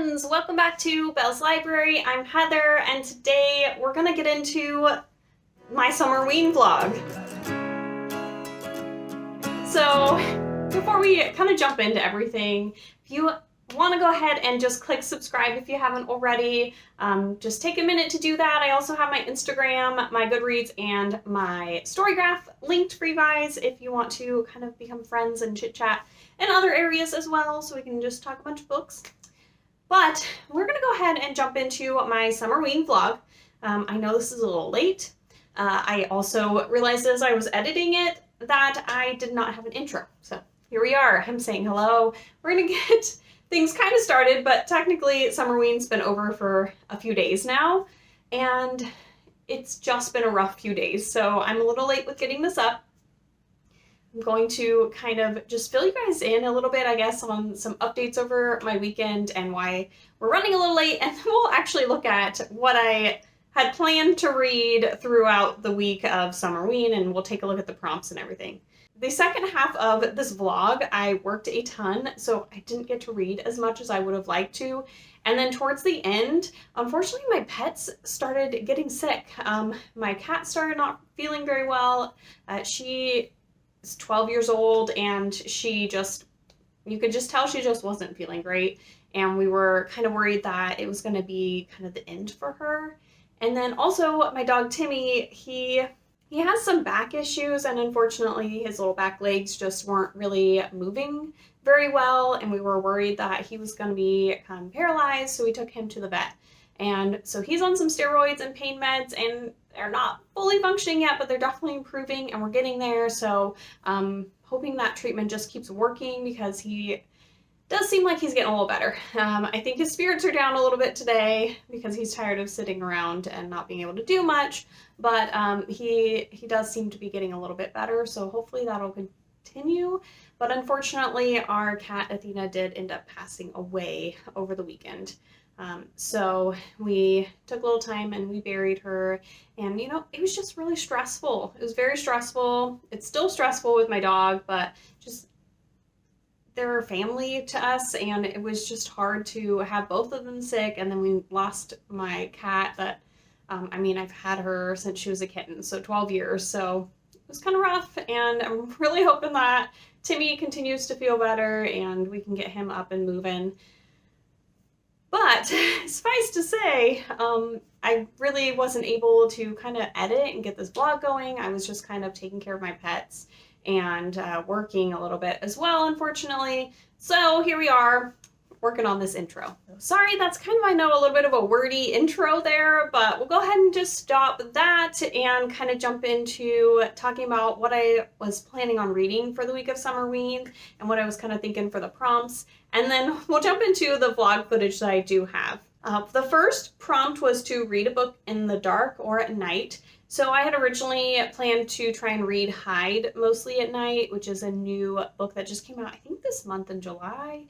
friends, welcome back to Belle's Library. I'm Heather, and today we're gonna get into my Summerween vlog. So before we kind of jump into everything, if you want to go ahead and just click subscribe if you haven't already, just take a minute to do that. I also have my Instagram, my Goodreads, and my Storygraph linked for you guys if you want to kind of become friends and chit chat in other areas as well, so we can just talk a bunch of books. But we're gonna go ahead and jump into my Summerween vlog. I know this is a little late. I also realized as I was editing it that I did not have an intro. So here we are, I'm saying hello. We're gonna get things kind of started, but technically Summerween's been over for a few days now, and it's just been a rough few days, so I'm a little late with getting this up. I'm going to kind of just fill you guys in a little bit, I guess, on some updates over my weekend and why we're running a little late, and then we'll actually look at what I had planned to read throughout the week of Summerween, and we'll take a look at the prompts and everything. The second half of this vlog, I worked a ton, so I didn't get to read as much as I would have liked to. And then towards the end, unfortunately, my pets started getting sick. My cat started not feeling very well. She is 12 years old, and you could just tell she just wasn't feeling great. And we were kind of worried that it was going to be kind of the end for her. And then also my dog Timmy, he has some back issues, and unfortunately his little back legs just weren't really moving very well, and we were worried that he was going to become paralyzed, so we took him to the vet. And so he's on some steroids and pain meds, and they're not fully functioning yet, but they're definitely improving, and we're getting there. So hoping that treatment just keeps working, because he does seem like he's getting a little better. I think his spirits are down a little bit today because he's tired of sitting around and not being able to do much, but he does seem to be getting a little bit better, so hopefully that'll continue. But unfortunately, our cat Athena did end up passing away over the weekend. So we took a little time and we buried her, and you know, it was just really stressful. It was very stressful. It's still stressful with my dog, but just they're family to us, and it was just hard to have both of them sick. And then we lost my cat that, I mean, I've had her since she was a kitten, so 12 years, so it was kind of rough, and I'm really hoping that Timmy continues to feel better and we can get him up and moving. But suffice to say, I really wasn't able to kind of edit and get this vlog going. I was just kind of taking care of my pets and working a little bit as well, unfortunately. So here we are, working on this intro. Sorry, that's kind of, I know, a little bit of a wordy intro there, but we'll go ahead and just stop that and kind of jump into talking about what I was planning on reading for the week of Summerween and what I was kind of thinking for the prompts. And then we'll jump into the vlog footage that I do have. The first prompt was to read a book in the dark or at night. So I had originally planned to try and read Hide mostly at night, which is a new book that just came out, I think this month in July.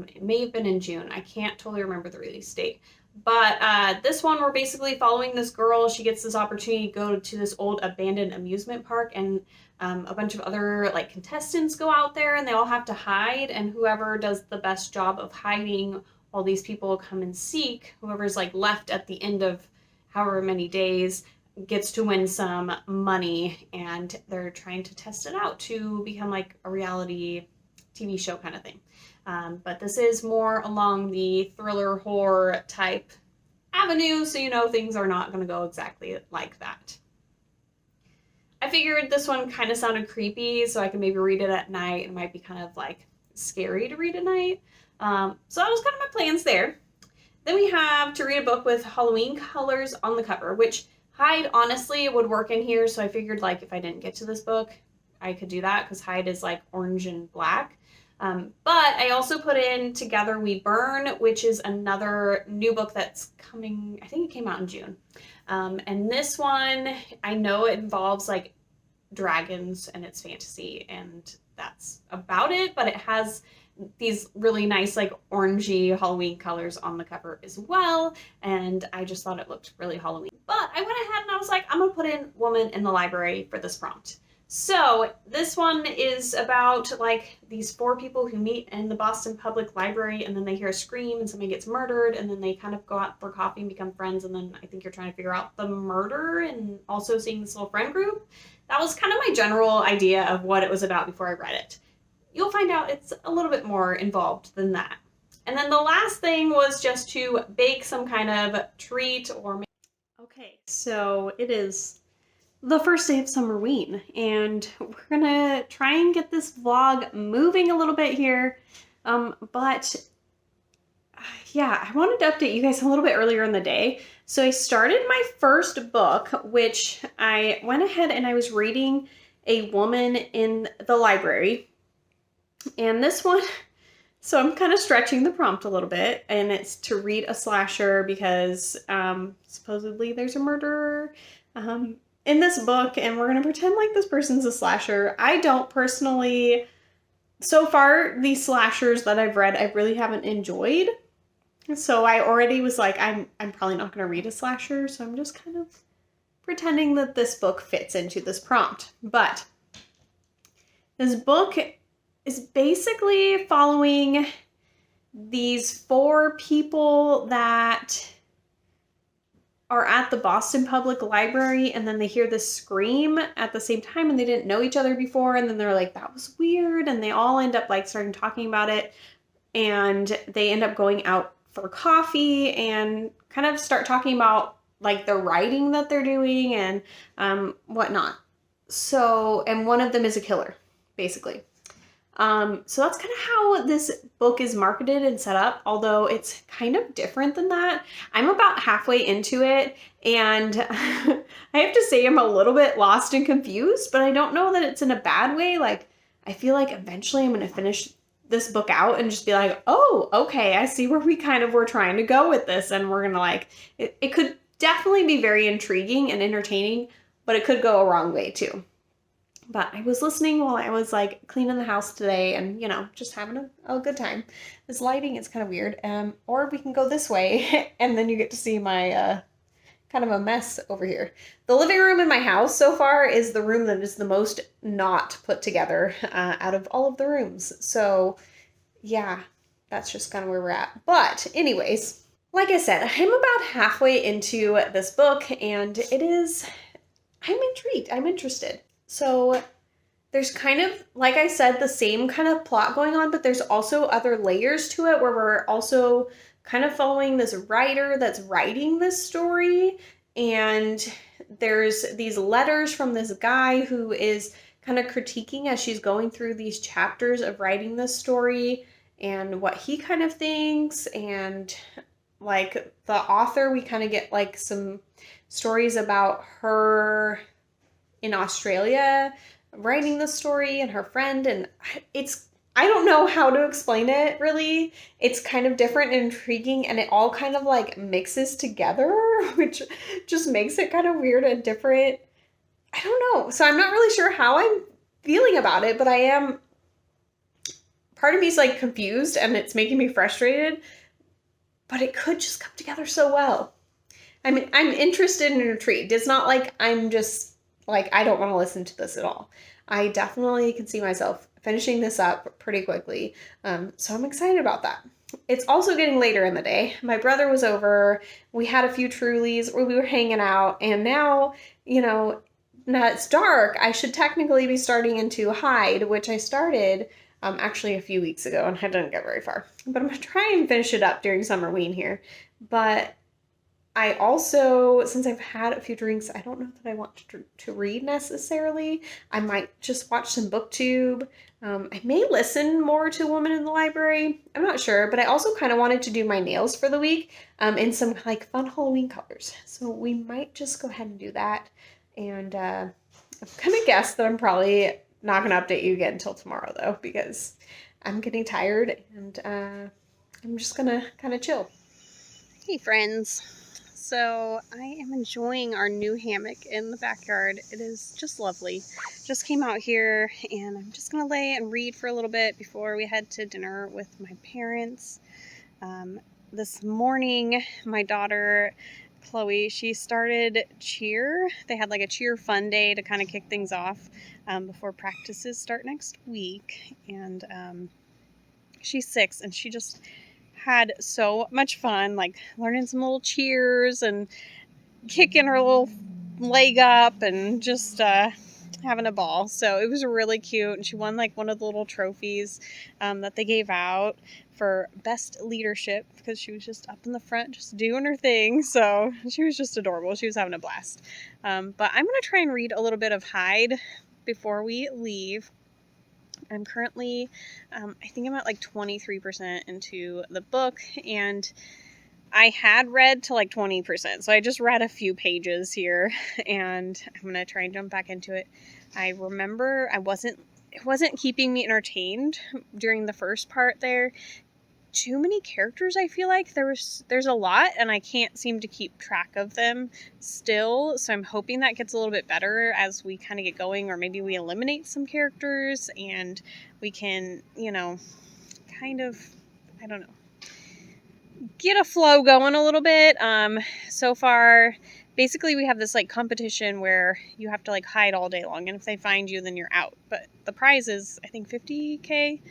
It may have been in June. I can't totally remember the release date. But this one, we're basically following this girl. She gets this opportunity to go to this old abandoned amusement park, and a bunch of other like contestants go out there, and they all have to hide, and whoever does the best job of hiding while these people come and seek, whoever's like left at the end of however many days, gets to win some money, and they're trying to test it out to become like a reality TV show kind of thing. But this is more along the thriller horror type avenue, so you know things are not going to go exactly like that. I figured this one kind of sounded creepy, so I could maybe read it at night. It might be kind of like scary to read at night. So that was kind of my plans there. Then we have to read a book with Halloween colors on the cover, which Hide honestly would work in here, so I figured like if I didn't get to this book, I could do that because Hide is like orange and black. But I also put in Together We Burn, which is another new book that's coming, I think it came out in June. And this one, I know it involves like dragons and it's fantasy, and that's about it, but it has these really nice like orangey Halloween colors on the cover as well, and I just thought it looked really Halloween. But I went ahead and I was like, I'm gonna put in Woman in the Library for this prompt. So this one is about like these four people who meet in the Boston Public Library, and then they hear a scream and somebody gets murdered, and then they kind of go out for coffee and become friends, and then I think you're trying to figure out the murder and also seeing this little friend group. That was kind of my general idea of what it was about before I read it. You'll find out it's a little bit more involved than that. And then the last thing was just to bake some kind of treat or make. Okay, so it is the first day of Summerween, and we're gonna try and get this vlog moving a little bit here. But yeah, I wanted to update you guys a little bit earlier in the day. So I started my first book, which I went ahead and I was reading A Woman in the Library. And this one, so I'm kind of stretching the prompt a little bit, and it's to read a slasher because supposedly there's a murderer in this book, and we're going to pretend like this person's a slasher. I don't personally, so far, these slashers that I've read, I really haven't enjoyed. So I already was like, I'm probably not going to read a slasher, so I'm just kind of pretending that this book fits into this prompt. But this book is basically following these four people that are at the Boston Public Library, and then they hear this scream at the same time, and they didn't know each other before, and then they're like, that was weird, and they all end up like starting talking about it, and they end up going out for coffee and kind of start talking about like the writing that they're doing and whatnot. So, and one of them is a killer, basically. So that's kind of how this book is marketed and set up, although it's kind of different than that. I'm about halfway into it, and I have to say I'm a little bit lost and confused, but I don't know that it's in a bad way. Like, I feel like eventually I'm going to finish this book out and just be like, oh, okay, I see where we kind of were trying to go with this, and we're going to like, it could definitely be very intriguing and entertaining, but it could go a wrong way too. But I was listening while I was like cleaning the house today and, you know, just having a good time. This lighting is kind of weird. Or we can go this way and then you get to see my kind of a mess over here. The living room in my house so far is the room that is the most not put together out of all of the rooms. So yeah, that's just kind of where we're at. But anyways, like I said, I'm about halfway into this book, and I'm intrigued. I'm interested. So there's kind of, like I said, the same kind of plot going on, but there's also other layers to it where we're also kind of following this writer that's writing this story. And there's these letters from this guy who is kind of critiquing as she's going through these chapters of writing this story and what he kind of thinks. And like the author, we kind of get like some stories about her in Australia writing the story and her friend, and I don't know how to explain it really. It's kind of different and intriguing, and it all kind of like mixes together, which just makes it kind of weird and different. I don't know. So I'm not really sure how I'm feeling about it, but I am, part of me is like confused and it's making me frustrated, but it could just come together so well. I mean, I'm interested and intrigued. It's not like I'm just like, I don't want to listen to this at all. I definitely can see myself finishing this up pretty quickly. So I'm excited about that. It's also getting later in the day. My brother was over. We had a few Trulies where we were hanging out. And now, you know, now it's dark. I should technically be starting into Hyde, which I started actually a few weeks ago, and I didn't get very far. But I'm going to try and finish it up during Summerween here. But I also, since I've had a few drinks, I don't know that I want to read necessarily. I might just watch some BookTube. I may listen more to Woman in the Library. I'm not sure, but I also kind of wanted to do my nails for the week in some like fun Halloween colors. So we might just go ahead and do that. And I'm going to guess that I'm probably not going to update you again until tomorrow though, because I'm getting tired and I'm just going to kind of chill. Hey friends. So I am enjoying our new hammock in the backyard. It is just lovely. Just came out here and I'm just gonna lay and read for a little bit before we head to dinner with my parents. This morning my daughter Chloe, she started cheer. They had like a cheer fun day to kind of kick things off before practices start next week. And she's 6 and she just had so much fun, like learning some little cheers and kicking her little leg up and just having a ball. So it was really cute. And she won like one of the little trophies that they gave out for best leadership because she was just up in the front just doing her thing. So she was just adorable. She was having a blast. But I'm going to try and read a little bit of Hyde before we leave. I'm currently, I think I'm at like 23% into the book, and I had read to like 20%. So I just read a few pages here, and I'm going to try and jump back into it. I remember it wasn't keeping me entertained during the first part there. Too many characters, I feel like. There's a lot, and I can't seem to keep track of them still, so I'm hoping that gets a little bit better as we kind of get going, or maybe we eliminate some characters, and we can, kind of, I don't know, get a flow going a little bit. So far, basically we have this like competition where you have to like hide all day long, and if they find you, then you're out, but the prize is, I think, 50K.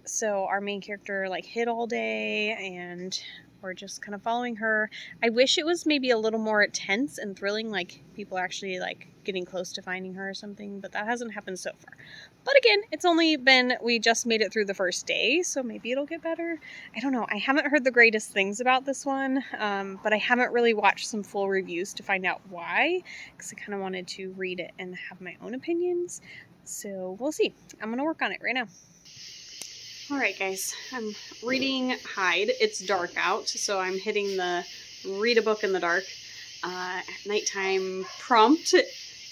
So our main character like hid all day, and we're just kind of following her. I wish it was maybe a little more tense and thrilling, like people are actually like getting close to finding her or something, but that hasn't happened so far. But again, we just made it through the first day, so maybe it'll get better. I don't know. I haven't heard the greatest things about this one, but I haven't really watched some full reviews to find out why, because I kind of wanted to read it and have my own opinions. So we'll see. I'm going to work on it right now. Alright guys, I'm reading Hyde. It's dark out, so I'm hitting the read a book in the dark at nighttime prompt,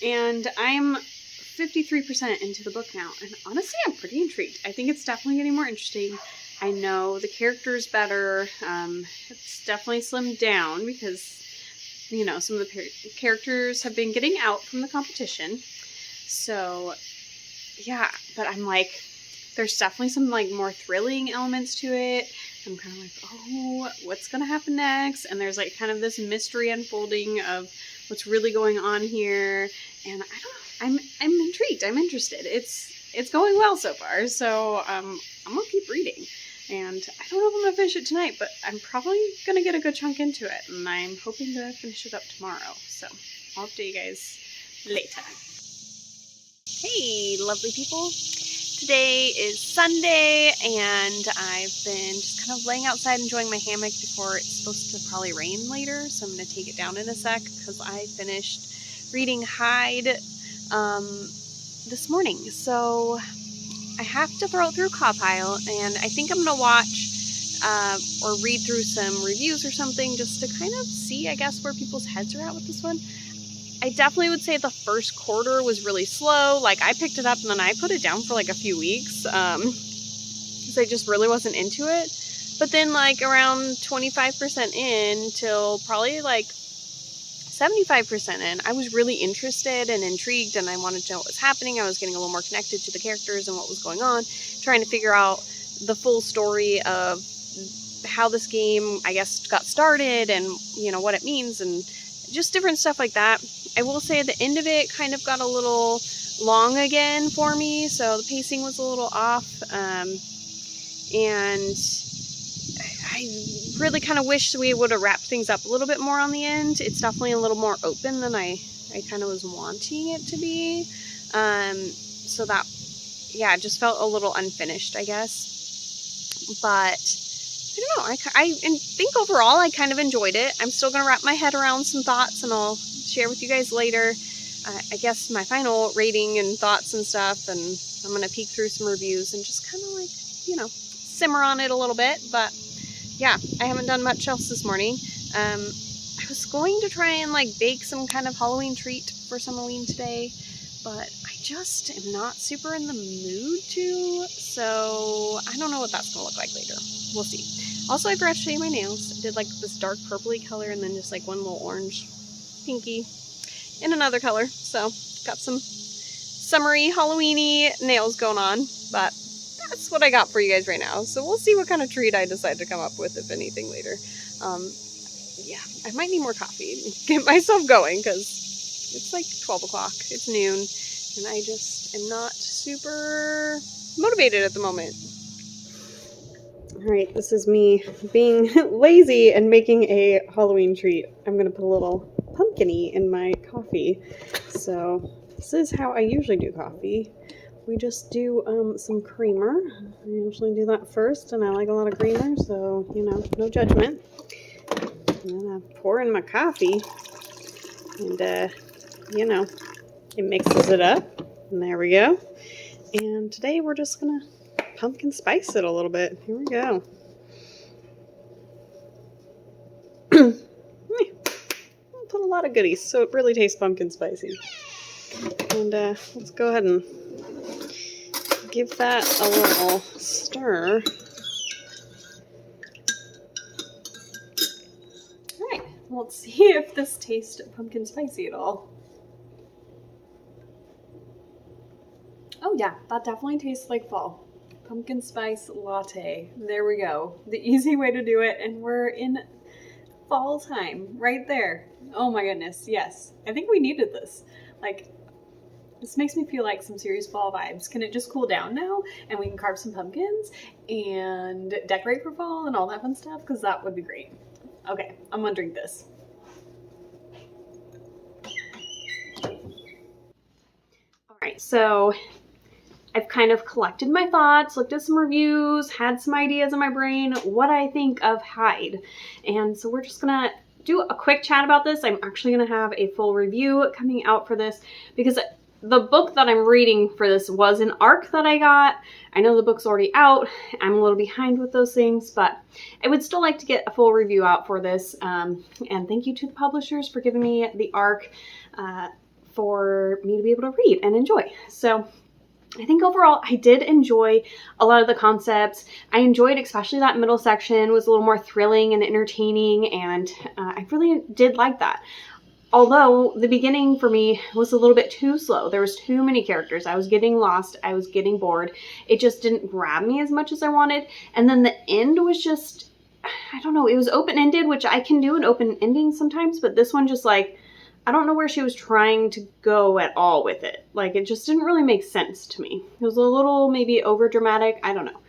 and I'm 53% into the book now, and honestly I'm pretty intrigued. I think it's definitely getting more interesting. I know the character's better. It's definitely slimmed down because, some of the characters have been getting out from the competition. So, yeah, but I'm like, there's definitely some like more thrilling elements to it. I'm kind of like, oh, what's going to happen next? And there's like kind of this mystery unfolding of what's really going on here. And I don't know, I'm intrigued. I'm interested. It's going well so far. So, I'm going to keep reading. And I don't know if I'm going to finish it tonight, but I'm probably going to get a good chunk into it. And I'm hoping to finish it up tomorrow. So I'll update you guys later. Hey, lovely people. Today is Sunday, and I've been just kind of laying outside enjoying my hammock before it's supposed to probably rain later, so I'm going to take it down in a sec because I finished reading Hyde this morning. So I have to throw it through Cawpile, and I think I'm going to watch or read through some reviews or something just to kind of see, I guess, where people's heads are at with this one. I definitely would say the first quarter was really slow. Like, I picked it up and then I put it down for like a few weeks because I just really wasn't into it. But then like around 25% in till probably like 75% in, I was really interested and intrigued, and I wanted to know what was happening. I was getting a little more connected to the characters and what was going on, trying to figure out the full story of how this game, I guess, got started and, what it means and just different stuff like that. I will say the end of it kind of got a little long again for me, so the pacing was a little off, and I really kind of wish we would have wrapped things up a little bit more on the end. It's definitely a little more open than I kind of was wanting it to be, so that, yeah, it just felt a little unfinished, I guess, but I don't know, I think overall I kind of enjoyed it. I'm still going to wrap my head around some thoughts, and I'll share with you guys later, I guess, my final rating and thoughts and stuff, and I'm going to peek through some reviews and just kind of like, simmer on it a little bit. But yeah, I haven't done much else this morning. I was going to try and like bake some kind of Halloween treat for SUMMERWEEN today, but I just am not super in the mood to, so I don't know what that's going to look like later. We'll see. Also, I forgot to show you my nails. I did like this dark purpley color and then just like one little orange pinky in another color. So got some summery, Halloweeny nails going on, but that's what I got for you guys right now. So we'll see what kind of treat I decide to come up with, if anything, later. Yeah, I might need more coffee. Get myself going because it's like 12 o'clock. It's noon, and I just am not super motivated at the moment. All right, this is me being lazy and making a Halloween treat. I'm gonna put a little pumpkin-y in my coffee. So this is how I usually do coffee. We just do some creamer. I usually do that first, and I like a lot of creamer, so you know, no judgment. And then I pour in my coffee, and you know, it mixes it up, and there we go. And today we're just gonna pumpkin spice it a little bit. Here we go. Put a lot of goodies, so it really tastes pumpkin spicy. And let's go ahead and give that a little stir. All right, let's see if this tastes pumpkin spicy at all. Oh yeah, that definitely tastes like fall. Pumpkin spice latte. There we go. The easy way to do it, and we're in fall time right there. Oh my goodness, yes. I think we needed this. Like, this makes me feel like some serious fall vibes. Can it just cool down now and we can carve some pumpkins and decorate for fall and all that fun stuff? Because that would be great. Okay, I'm gonna drink this. All right, so I've kind of collected my thoughts, looked at some reviews, had some ideas in my brain, what I think of Hyde. And so we're just gonna do a quick chat about this. I'm actually gonna have a full review coming out for this because the book that I'm reading for this was an ARC that I got. I know the book's already out. I'm a little behind with those things, but I would still like to get a full review out for this. And thank you to the publishers for giving me the ARC for me to be able to read and enjoy. So I think overall I did enjoy a lot of the concepts. I enjoyed especially that middle section was a little more thrilling and entertaining, and I really did like that. Although the beginning for me was a little bit too slow. There was too many characters. I was getting lost. I was getting bored. It just didn't grab me as much as I wanted. And then the end was just, I don't know, it was open-ended, which I can do an open ending sometimes, but this one just like, I don't know where she was trying to go at all with it. Like, it just didn't really make sense to me. It was a little maybe over dramatic. I don't know.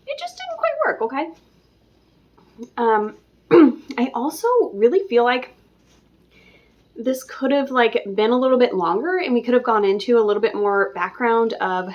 It just didn't quite work, okay? I also really feel like this could have like been a little bit longer, and we could have gone into a little bit more background of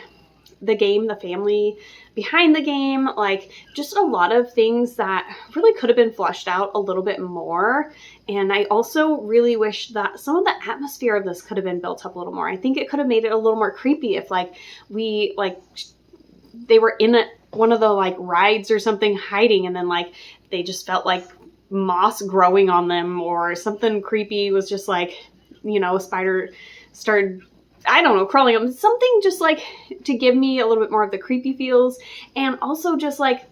the game, the family behind the game, like just a lot of things that really could have been fleshed out a little bit more. And I also really wish that some of the atmosphere of this could have been built up a little more. I think it could have made it a little more creepy if like they were in one of the like rides or something hiding, and then like they just felt like moss growing on them, or something creepy was just like, you know, a spider started, I don't know, crawling up. Something just like to give me a little bit more of the creepy feels, and also just like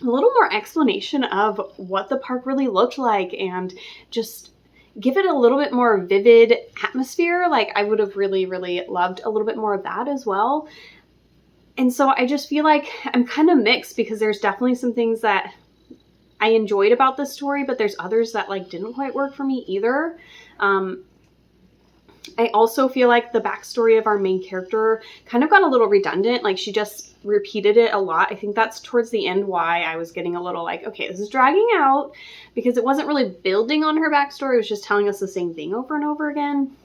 a little more explanation of what the park really looked like, and just give it a little bit more vivid atmosphere. Like, I would have really, really loved a little bit more of that as well. And so I just feel like I'm kind of mixed, because there's definitely some things that I enjoyed about this story, but there's others that like didn't quite work for me either. I also feel like the backstory of our main character kind of got a little redundant. Like, she just repeated it a lot. I think that's towards the end why I was getting a little like, okay, this is dragging out, because it wasn't really building on her backstory. It was just telling us the same thing over and over again.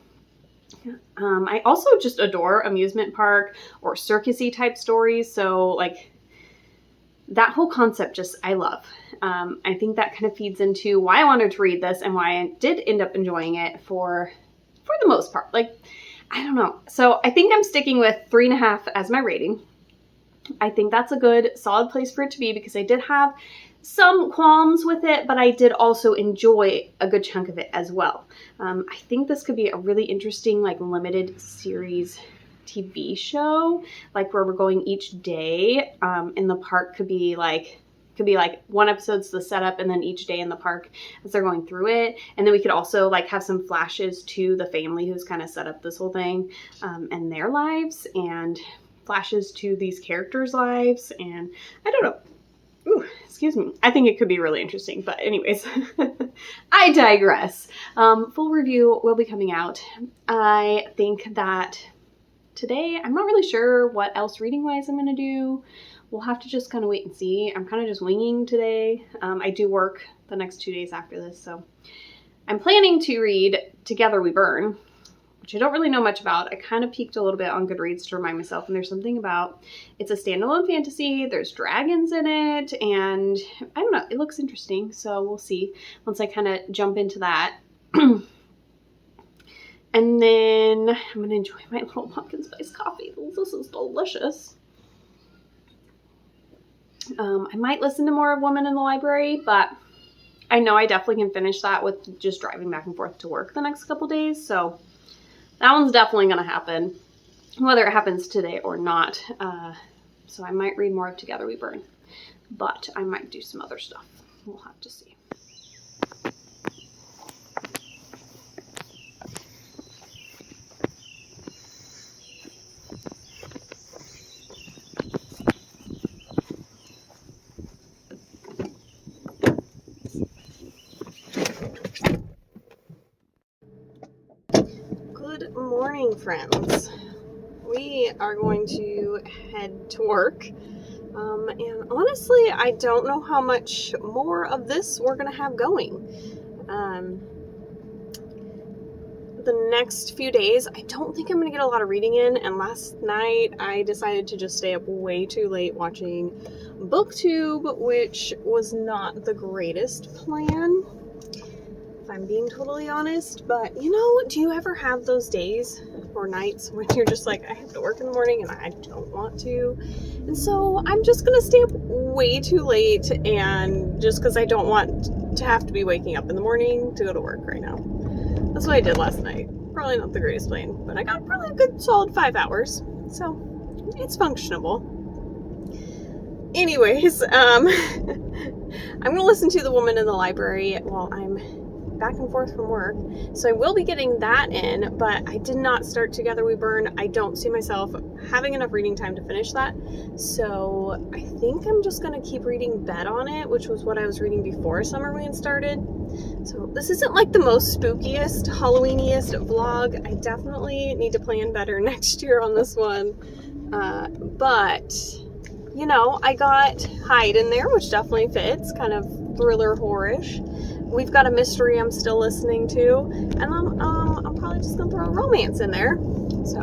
I also just adore amusement park or circus-y type stories. So like that whole concept just, I love. I think that kind of feeds into why I wanted to read this and why I did end up enjoying it for the most part. Like, I don't know. So I think I'm sticking with 3.5 as my rating. I think that's a good solid place for it to be, because I did have some qualms with it, but I did also enjoy a good chunk of it as well. I think this could be a really interesting, like, limited series TV show, like where we're going each day in the park. Could be like one episode's the setup, and then each day in the park as they're going through it. And then we could also like have some flashes to the family who's kind of set up this whole thing and their lives, and flashes to these characters' lives. And I don't know. Ooh, excuse me. I think it could be really interesting. But anyways, I digress. Full review will be coming out. I think that today, I'm not really sure what else reading-wise I'm going to do. We'll have to just kind of wait and see. I'm kind of just winging today. I do work the next 2 days after this, so I'm planning to read Together We Burn, which I don't really know much about. I kind of peeked a little bit on Goodreads to remind myself, and there's something about, it's a standalone fantasy, there's dragons in it, and I don't know, it looks interesting, so we'll see once I kind of jump into that. And then I'm going to enjoy my little pumpkin spice coffee. This is delicious. I might listen to more of Women in the Library, but I know I definitely can finish that with just driving back and forth to work the next couple days. So that one's definitely going to happen, whether it happens today or not. So I might read more of Together We Burn, but I might do some other stuff. We'll have to see. Good morning, friends. We are going to head to work. And honestly, I don't know how much more of this we're going to have going. The next few days, I don't think I'm going to get a lot of reading in. And last night, I decided to just stay up way too late watching BookTube, which was not the greatest plan, if I'm being totally honest. But, you know, do you ever have those days or nights when you're just like, I have to work in the morning and I don't want to? And so I'm just going to stay up way too late, and just because I don't want to have to be waking up in the morning to go to work right now. That's what I did last night. Probably not the greatest plan, but I got probably a good solid 5 hours, so it's functionable. Anyways, I'm going to listen to The Woman in the Library while I'm back and forth from work, so I will be getting that in, but I did not start Together We Burn. I don't see myself having enough reading time to finish that, so I think I'm just going to keep reading Bet on It, which was what I was reading before SUMMERWEEN started. So this isn't like the most spookiest, Halloweeniest vlog. I definitely need to plan better next year on this one, but you know, I got Hide in there, which definitely fits, kind of thriller horror-ish. We've got a mystery I'm still listening to, and I'm probably just gonna throw a romance in there. So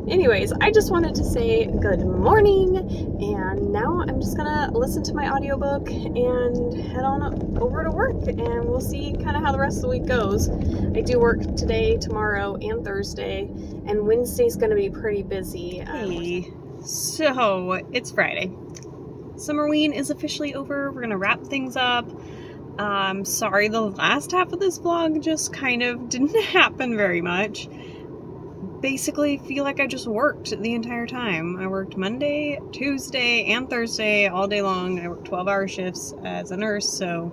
anyways, I just wanted to say good morning, and now I'm just gonna listen to my audiobook and head on over to work, and we'll see kind of how the rest of the week goes. I do work today, tomorrow, and Thursday, and Wednesday's gonna be pretty busy. Hey, so it's Friday. SUMMERWEEN is officially over. We're gonna wrap things up. Sorry, the last half of this vlog just kind of didn't happen very much. Basically, feel like I just worked the entire time. I worked Monday, Tuesday, and Thursday all day long. I worked 12-hour shifts as a nurse, so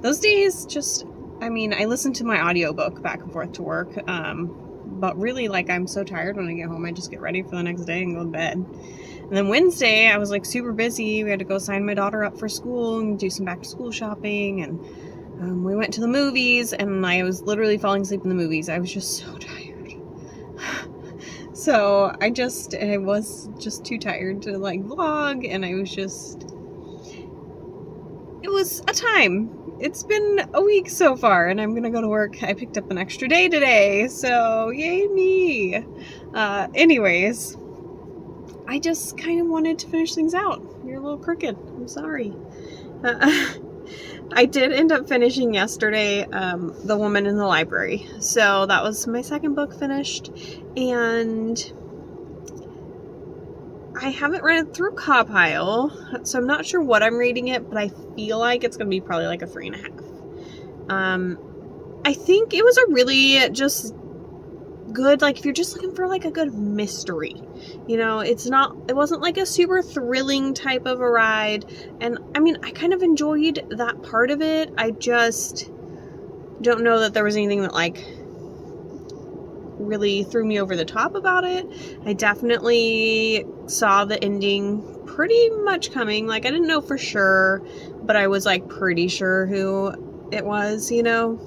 those days just, I mean, I listened to my audiobook back and forth to work, but really, like, I'm so tired when I get home, I just get ready for the next day and go to bed. And then Wednesday, I was like super busy. We had to go sign my daughter up for school and do some back to school shopping. And we went to the movies, and I was literally falling asleep in the movies. I was just so tired. So I was just too tired to like vlog. And it was a time. It's been a week so far, and I'm gonna go to work. I picked up an extra day today, so yay me. Anyways, I just kind of wanted to finish things out. You're a little crooked. I'm sorry. I did end up finishing yesterday The Woman in the Library. So that was my second book finished. And I haven't read it through Copile, so I'm not sure what I'm reading it, but I feel like it's going to be probably like a 3.5. I think it was a really just good, like, if you're just looking for like a good mystery, you know, it wasn't like a super thrilling type of a ride, and I mean, I kind of enjoyed that part of it. I just don't know that there was anything that like really threw me over the top about it. I definitely saw the ending pretty much coming. Like, I didn't know for sure, but I was like pretty sure who it was, you know.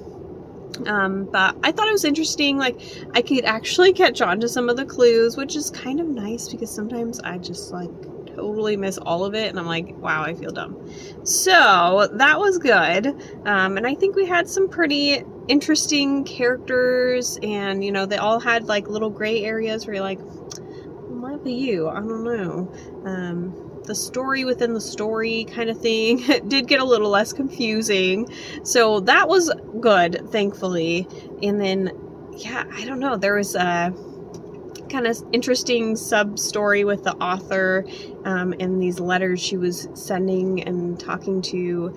But I thought it was interesting. Like, I could actually catch on to some of the clues, which is kind of nice because sometimes I just like totally miss all of it and I'm like, wow, I feel dumb. So that was good. And I think we had some pretty interesting characters, and you know, they all had like little gray areas where you're like, might be you, I don't know. The story within the story kind of thing did get a little less confusing, so that was good, thankfully. And then, yeah, I don't know, there was a kind of interesting sub story with the author, and these letters she was sending and talking to,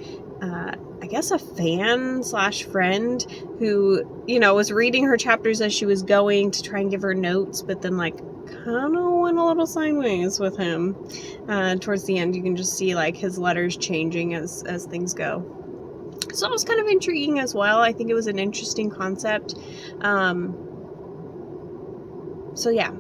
I guess a fan slash friend who, you know, was reading her chapters as she was going to try and give her notes, but then like kind of went a little sideways with him. Towards the end, you can just see like his letters changing as things go. So it was kind of intriguing as well. I think it was an interesting concept. So yeah,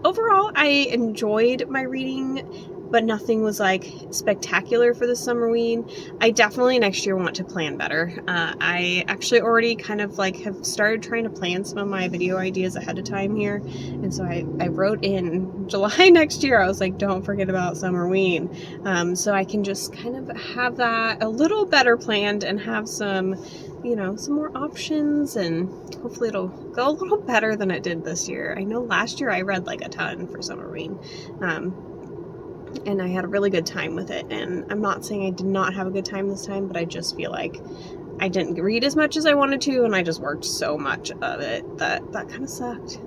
overall, I enjoyed my reading, but nothing was like spectacular for the Summerween. I definitely next year want to plan better. I actually already kind of like have started trying to plan some of my video ideas ahead of time here, and so I wrote in July next year, I was like, don't forget about Summerween, so I can just kind of have that a little better planned and have some, you know, some more options, and hopefully it'll go a little better than it did this year. I know last year I read like a ton for Summerween, and I had a really good time with it, and I'm not saying I did not have a good time this time, but I just feel like I didn't read as much as I wanted to, and I just worked so much of it that kind of sucked.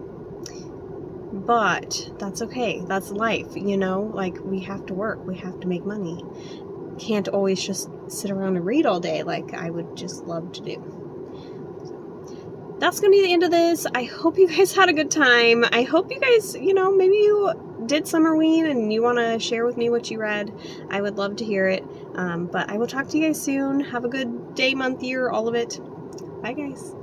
But that's okay, that's life, you know, like we have to work, we have to make money. Can't always just sit around and read all day like I would just love to do. That's gonna be the end of this. I hope you guys had a good time. I hope you guys, you know, maybe you did Summerween and you want to share with me what you read. I would love to hear it. But I will talk to you guys soon. Have a good day, month, year, all of it. Bye, guys.